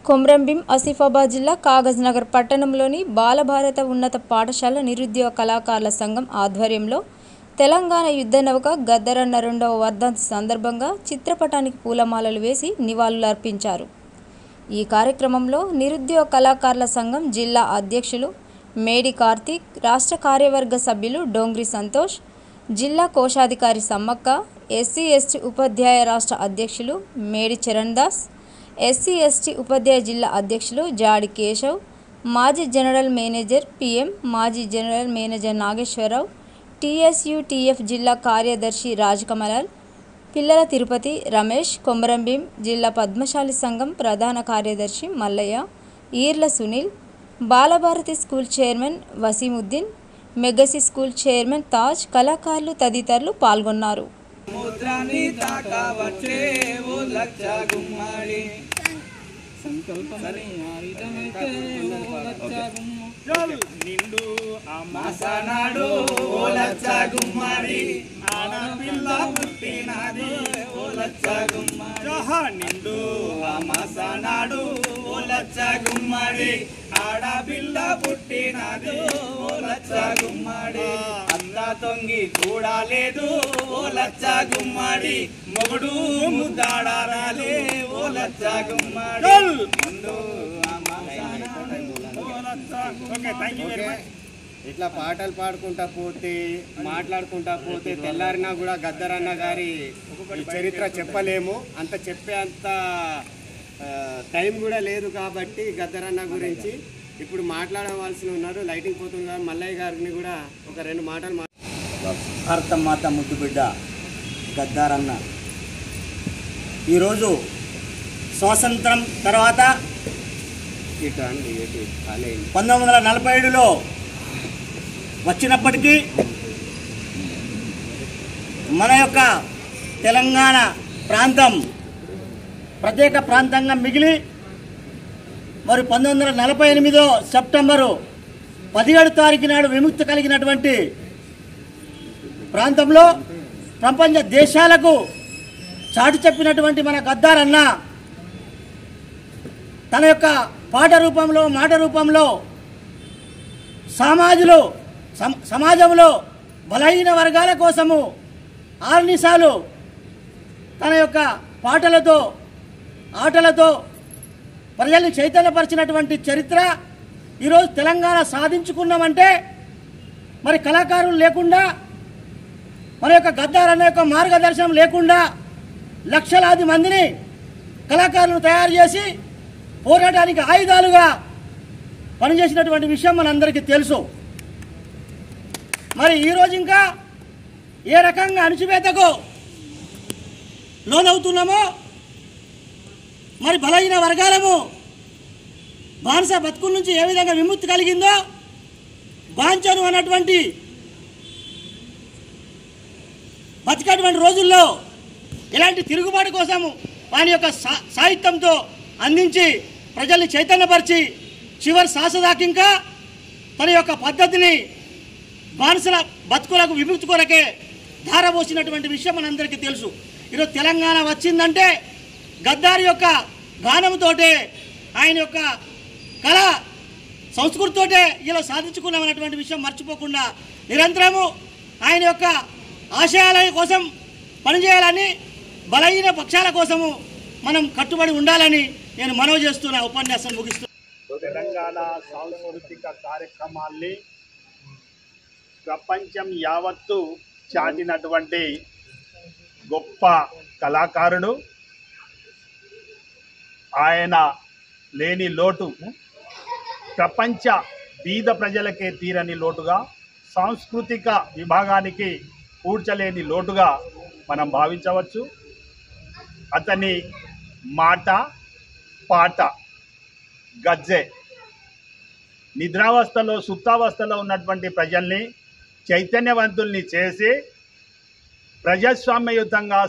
కొమ్రంభీం ఆసిఫాబాద్ జిల్లా కాగజ్నగర్ పట్టణంలోని బాలభారత ఉన్నత పాఠశాల నిరుద్యోగ కళాకారుల సంఘం ఆధ్వర్యంలో తెలంగాణ యుద్ధ నౌక గద్దరన్న 2వ వర్ధంతి సందర్భంగా చిత్రపటానికి పూలమాలలు వేసి నివాళులర్పించారు. ఈ కార్యక్రమంలో నిరుద్యోగ కళాకారుల సంఘం జిల్లా అధ్యక్షులు మేడి కార్తీక్, రాష్ట్ర కార్యవర్గ సభ్యులు డోంగ్రి సంతోష్, జిల్లా కోశాధికారి సమ్మక్క, ఎస్సీ/ఎస్టీ ఉపాధ్యాయ రాష్ట్ర అధ్యక్షులు మేడి చరణ్ దాస్, ఎస్సీ/ఎస్టీ ఉపాధ్యాయ జిల్లా అధ్యక్షులు జాడి కేశవ్, మాజీ జనరల్ మేనేజర్ పిఎం, మాజీ జనరల్ మేనేజర్ నాగేశ్వరరావు, టీఎస్యూటీఎఫ్ జిల్లా కార్యదర్శి రాజకమలాల్, పిల్లల తిరుపతి రమేష్, కొమరంభీం జిల్లా పద్మశాలి సంఘం ప్రధాన కార్యదర్శి మల్లయ్య, ఈర్ల సునీల్, బాలభారతి స్కూల్ చైర్మన్ వసీముద్దీన్, మెగసి స్కూల్ చైర్మన్ తాజ్, కళాకారులు తదితరులు పాల్గొన్నారు. నిండు అమాసనాడు ఓ లచ్చ గుమ్మడి ఆడపిల్ల పుట్టినది ఓ లచ్చ గుమ్మడి నిండు అమాసనాడు ఓ లచ్చ గుమ్మడి ఆడపిల్ల పుట్టినది ఓ లచ్చ గుమ్మడి అంత తొంగి చూడలేదు ఓ లచ్చ గుమ్మడి మొగుడు ముద్దాడారాలే ఓ లచ్చ గుమ్మడి నిండు ఇట్లా పాటలు పాడుకుంటా పోతే మాట్లాడుకుంటా పోతే తెల్లారినా కూడా గద్దరన్న గారి చరిత్ర చెప్పలేము. అంత చెప్పే అంత టైం కూడా లేదు కాబట్టి గద్దరన్న గురించి ఇప్పుడు మాట్లాడవలసి ఉన్నారు. లైటింగ్ పోతుంది కానీ మల్లయ్య గారిని కూడా ఒక 2 మాటలు భారతమాత ముద్దుబిడ్డ గద్దరన్న ఈరోజు స్వాతంత్రం తర్వాత 1947లో వచ్చినప్పటికీ మన యొక్క తెలంగాణ ప్రాంతం ప్రత్యేక ప్రాంతంగా మిగిలి మరి 1948 సెప్టెంబరు 17 తారీఖు నాడు విముక్తి కలిగినటువంటి ప్రాంతంలో ప్రపంచ దేశాలకు చాటి చెప్పినటువంటి మన గద్దరన్న తన యొక్క పాట రూపంలో మాట రూపంలో సమాజంలో బలహీన వర్గాల కోసము ఆర్నిసాలు తన యొక్క పాటలతో ఆటలతో ప్రజల్ని చైతన్యపరిచినటువంటి చరిత్ర. ఈరోజు తెలంగాణ సాధించుకున్నామంటే మరి కళాకారులు లేకుండా మన యొక్క గద్దరన్న యొక్క మార్గదర్శనం లేకుండా లక్షలాది మందిని కళాకారులను తయారు చేసి పోరాటానికి ఆయుధాలుగా పనిచేసినటువంటి విషయం మనందరికీ తెలుసు. మరి ఈరోజు ఇంకా ఏ రకంగా అణచివేతకు లోనవుతున్నామో మరి బలహీన వర్గాలము బానిస బతుకుల నుంచి ఏ విధంగా విముక్తి కలిగిందో బాంచను అన్నటువంటి బతికేటువంటి రోజుల్లో ఇలాంటి తిరుగుబాటు కోసము వాని యొక్క సాహిత్యంతో అందించి ప్రజల్ని చైతన్యపరిచి చివరి శ్వాసదాకా ఇంకా తన యొక్క పద్ధతిని బానిసల బతుకులకు విముక్తి కొరకే ధారపోసినటువంటి విషయం మనందరికీ తెలుసు. ఈరోజు తెలంగాణ వచ్చిందంటే గద్దారి యొక్క గానంతోటే ఆయన యొక్క కళ సంస్కృతితోటే ఇలా సాధించుకున్నామన్నటువంటి విషయం మర్చిపోకుండా నిరంతరము ఆయన యొక్క ఆశయాల కోసం పనిచేయాలని బలహీన పక్షాల కోసము మనం కట్టుబడి ఉండాలని నేను మనవి చేస్తున్న ఉపన్యాసం ముగిస్తున్నాను. తెలంగాణ సాంస్కృతిక కార్యక్రమాల్ని ప్రపంచం యావత్తు చాటినటువంటి గొప్ప కళాకారుడు. ఆయన లేని లోటు ప్రపంచ బీద ప్రజలకే తీరని లోటుగా, సాంస్కృతిక విభాగానికి పూడ్చలేని లోటుగా మనం భావించవచ్చు. అతని మాట పాట గజ్జె నిద్రావస్థలో సుప్తావస్థలో ఉన్నటువంటి ప్రజల్ని చైతన్యవంతుల్ని చేసి ప్రజాస్వామ్యయుతంగా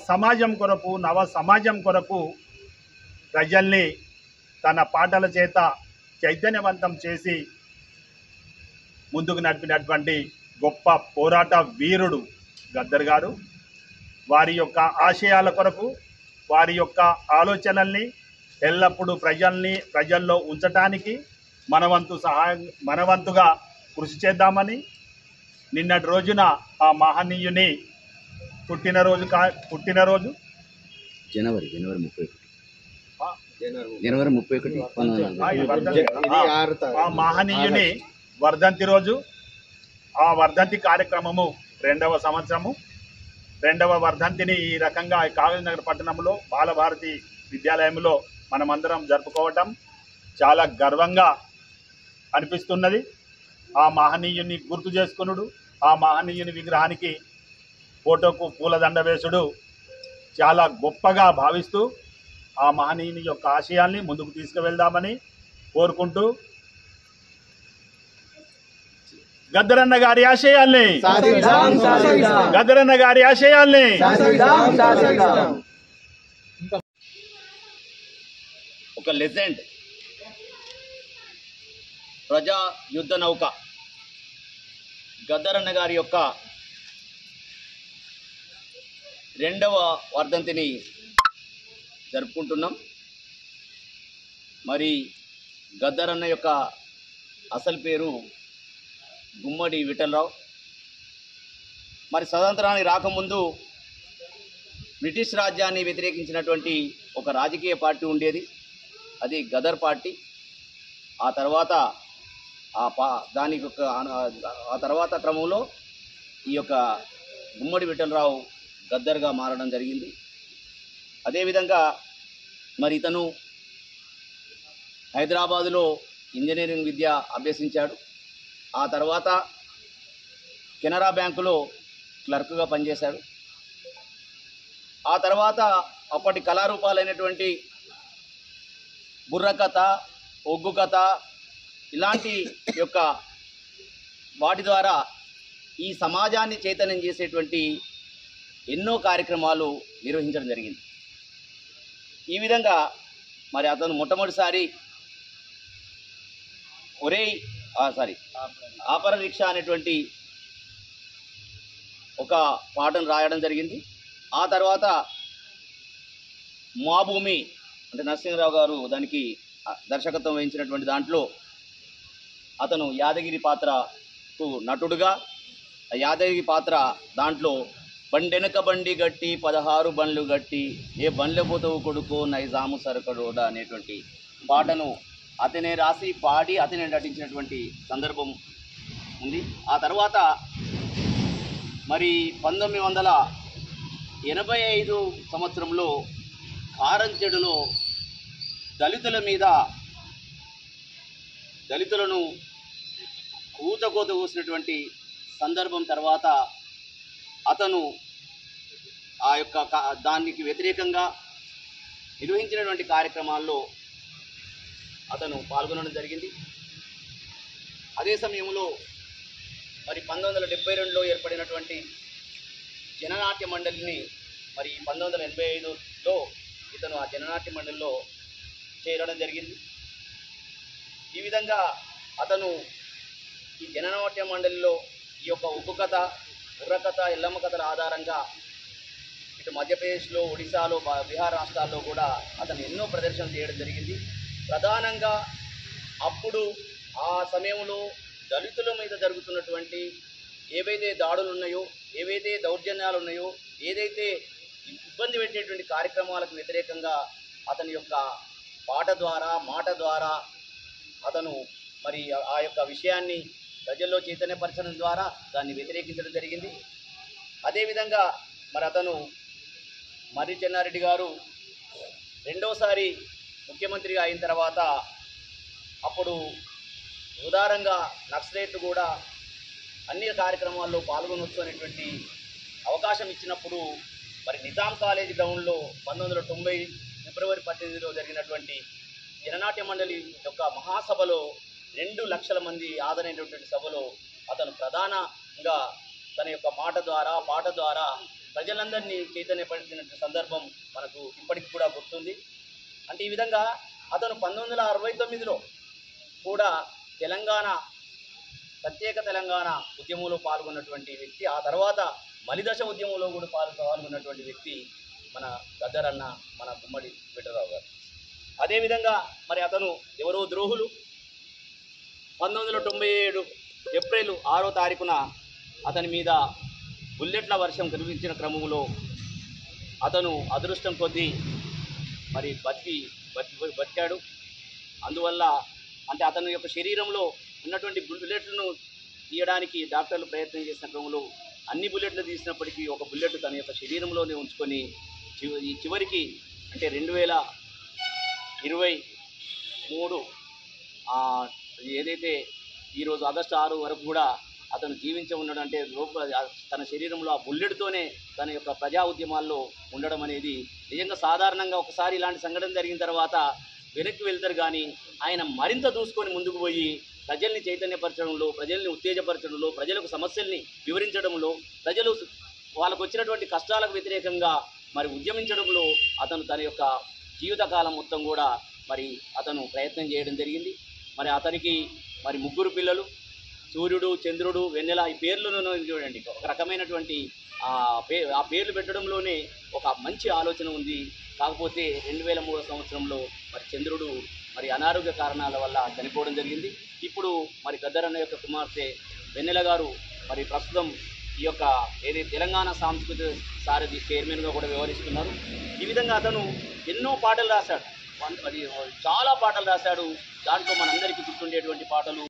సమాజం కొరకు నవ సమాజం కొరకు ప్రజల్ని తన పాటల చేత చైతన్యవంతం చేసి ముందుకు నడిపినటువంటి గొప్ప పోరాట వీరుడు గద్దర్ గారు. వారి యొక్క ఆశయాల కొరకు వారి యొక్క ఆలోచనల్ని ఎల్లప్పుడూ ప్రజల్లో ఉంచటానికి మనవంతుగా కృషి చేద్దామని నిన్నటి రోజున ఆ మహనీయుని పుట్టినరోజు జనవరి 31 ఆ మహనీయుని వర్ధంతి రోజు. ఆ వర్ధంతి కార్యక్రమము రెండవ వర్ధంతిని ఈ రకంగా కాగజ్ నగర్ పట్టణంలో బాలభారతి విద్యాలయంలో మనమందరం జరుపుకోవటం చాలా గర్వంగా అనిపిస్తున్నది. ఆ మహనీయుని గుర్తు చేసుకునుడు, ఆ మహనీయుని విగ్రహానికి ఫోటోకు పూలదండ వేసుడు చాలా గొప్పగా భావిస్తూ ఆ మహనీయుని యొక్క ఆశయాల్ని ముందుకు తీసుకువెళ్దామని కోరుకుంటూ గద్దరన్న గారి ఆశయాల్ని ఒక లెజెండ్ ప్రజా యుద్ధ నౌక గద్దరన్న గారి యొక్క 2వ వర్ధంతిని జరుపుకుంటున్నాం. మరి గద్దరన్న యొక్క అసలు పేరు గుమ్మడి విఠలరావు. మరి స్వతంత్రానికి రాకముందు బ్రిటిష్ రాజ్యాన్ని వ్యతిరేకించినటువంటి ఒక రాజకీయ పార్టీ ఉండేది, అది గదర్ పార్టీ. ఆ తర్వాత ఆ తర్వాత క్రమంలో ఈ యొక్క గుమ్మడి విఠలరావు గద్దర్గా మారడం జరిగింది. అదేవిధంగా మరి ఇతను హైదరాబాదులో ఇంజనీరింగ్ విద్య అభ్యసించాడు. ఆ తర్వాత కెనరా బ్యాంకులో క్లర్క్గా పనిచేశాడు. ఆ తర్వాత అప్పటి కళారూపాలైనటువంటి బుర్రకథ, ఒగ్గు కథ ఇలాంటి యొక్క వాటి ద్వారా ఈ సమాజాన్ని చైతన్యం చేసేటువంటి ఎన్నో కార్యక్రమాలు నిర్వహించడం జరిగింది. ఈ విధంగా మరి అతను మొట్టమొదటిసారి ఆపర రిక్షా అనేటువంటి ఒక పాటను రాయడం జరిగింది. ఆ తర్వాత మా భూమి అంటే నరసింహరావు గారు దానికి దర్శకత్వం వహించినటువంటి దాంట్లో అతను యాదగిరి పాత్రకు నటుడుగా యాదగిరి పాత్ర దాంట్లో బండెనక బండి గట్టి 16 బండ్లు గట్టి ఏ బండ్ల పోతవు కొడుకో నైజాము సరకడోడ అనేటువంటి పాటను అతనే రాసి పాడి అతనే నటించినటువంటి సందర్భం ఉంది. ఆ తర్వాత మరి 1985 సంవత్సరంలో కారంచెడులో దళితులను కూతకోత కోసినటువంటి సందర్భం తర్వాత అతను ఆ యొక్క దానికి వ్యతిరేకంగా నిర్వహించినటువంటి కార్యక్రమాల్లో అతను పాల్గొనడం జరిగింది. అదే సమయంలో మరి 1972లో ఏర్పడినటువంటి జననాట్య మండలిని మరి 1985లో ఇతను ఆ జననాట్య మండలిలో చేరడం జరిగింది. ఈ విధంగా అతను ఈ జననాట్య మండలిలో ఈ యొక్క ఉగ్గు కథ, బుర్రకథ, ఎల్లమ్మ కథల ఆధారంగా ఇటు మధ్యప్రదేశ్లో, ఒడిశాలో, బీహార్ రాష్ట్రాల్లో కూడా అతను ఎన్నో ప్రదర్శనలు చేయడం జరిగింది. ప్రధానంగా అప్పుడు ఆ సమయంలో దళితుల మీద జరుగుతున్నటువంటి ఏవైతే దాడులు ఉన్నాయో, ఏవైతే దౌర్జన్యాలు ఉన్నాయో, ఏదైతే ఇబ్బంది పెట్టేటువంటి కార్యక్రమాలకు వ్యతిరేకంగా అతని యొక్క పాట ద్వారా, మాట ద్వారా అతను మరి ఆ యొక్క విషయాన్ని ప్రజల్లో చైతన్యపరచడం ద్వారా దాన్ని వ్యతిరేకించడం జరిగింది. అదేవిధంగా మరి అతను మర్రి చెన్నారెడ్డి గారు రెండోసారి ముఖ్యమంత్రిగా అయిన తర్వాత అప్పుడు ఉదారంగా నక్సలైట్లు కూడా అన్ని కార్యక్రమాల్లో పాల్గొనవచ్చు అనేటువంటి అవకాశం ఇచ్చినప్పుడు మరి నిజాం కాలేజ్ గ్రౌండ్లో 1990 ఫిబ్రవరి 18లో జరిగినటువంటి జననాట్య మండలి యొక్క మహాసభలో 2 లక్షల మంది ఆదరైనటువంటి సభలో అతను ప్రధానంగా తన యొక్క మాట ద్వారా, పాట ద్వారా ప్రజలందరినీ చైతన్యపరిచిన సందర్భం మనకు ఇప్పటికి కూడా గుర్తుంది. అంటే ఈ విధంగా అతను 1969లో కూడా ప్రత్యేక తెలంగాణ ఉద్యమంలో పాల్గొన్నటువంటి వ్యక్తి. ఆ తర్వాత మలిదశ ఉద్యమంలో కూడా పాల్గొన్నటువంటి వ్యక్తి మన గద్దరన్న, మన గుమ్మడి విఠలరావు గారు. అదేవిధంగా మరి అతను ఎవరో ద్రోహులు 1997 ఏప్రిల్ 6వ తారీఖున అతని మీద బుల్లెట్ల వర్షం కురిపించిన క్రమంలో అతను అదృష్టం కొద్దీ మరి బతికాడు. అందువల్ల అంటే అతని యొక్క శరీరంలో ఉన్నటువంటి బుల్లెట్లను తీయడానికి డాక్టర్లు ప్రయత్నం చేసిన క్రమంలో అన్ని బుల్లెట్లు తీసినప్పటికీ ఒక బుల్లెట్ తన యొక్క శరీరంలోనే ఉంచుకొని చివరికి అంటే 2023 ఏదైతే ఈరోజు ఆగస్టు 6 వరకు కూడా అతను జీవించి ఉండడం అంటే తన శరీరంలో ఆ బుల్లెట్తోనే తన యొక్క ప్రజా ఉద్యమాల్లో ఉండడం అనేది నిజంగా సాధారణంగా ఒకసారి ఇలాంటి సంఘటన జరిగిన తర్వాత వెనక్కి వెళ్తారు, కానీ ఆయన మరింత దూసుకొని ముందుకు పోయి ప్రజల్ని చైతన్యపరచడంలో, ప్రజల్ని ఉత్తేజపరచడంలో, ప్రజలకు సమస్యల్ని వివరించడంలో, ప్రజలు వాళ్ళకు వచ్చినటువంటి కష్టాలకు వ్యతిరేకంగా మరి ఉద్యమించడంలో అతను తన యొక్క జీవితకాలం మొత్తం కూడా మరి అతను ప్రయత్నం చేయడం జరిగింది. మరి అతనికి మరి 3 పిల్లలు, సూర్యుడు, చంద్రుడు, వెన్నెల, ఈ పేర్లను చూడండి. ఒక రకమైనటువంటి ఆ పేర్లు పెట్టడంలోనే ఒక మంచి ఆలోచన ఉంది. కాకపోతే 2003 సంవత్సరంలో మరి చంద్రుడు మరి అనారోగ్య కారణాల వల్ల చనిపోవడం జరిగింది. ఇప్పుడు మరి గద్దరన్న యొక్క కుమార్తె వెన్నెల గారు మరి ప్రస్తుతం ఈ యొక్క ఏదైతే తెలంగాణ సాంస్కృతిక సారథి చైర్మన్గా కూడా వ్యవహరిస్తున్నారు. ఈ విధంగా అతను ఎన్నో పాటలు రాశాడు, చాలా పాటలు రాశాడు. దాంట్లో మనందరికీ గుర్తుండేటువంటి పాటలు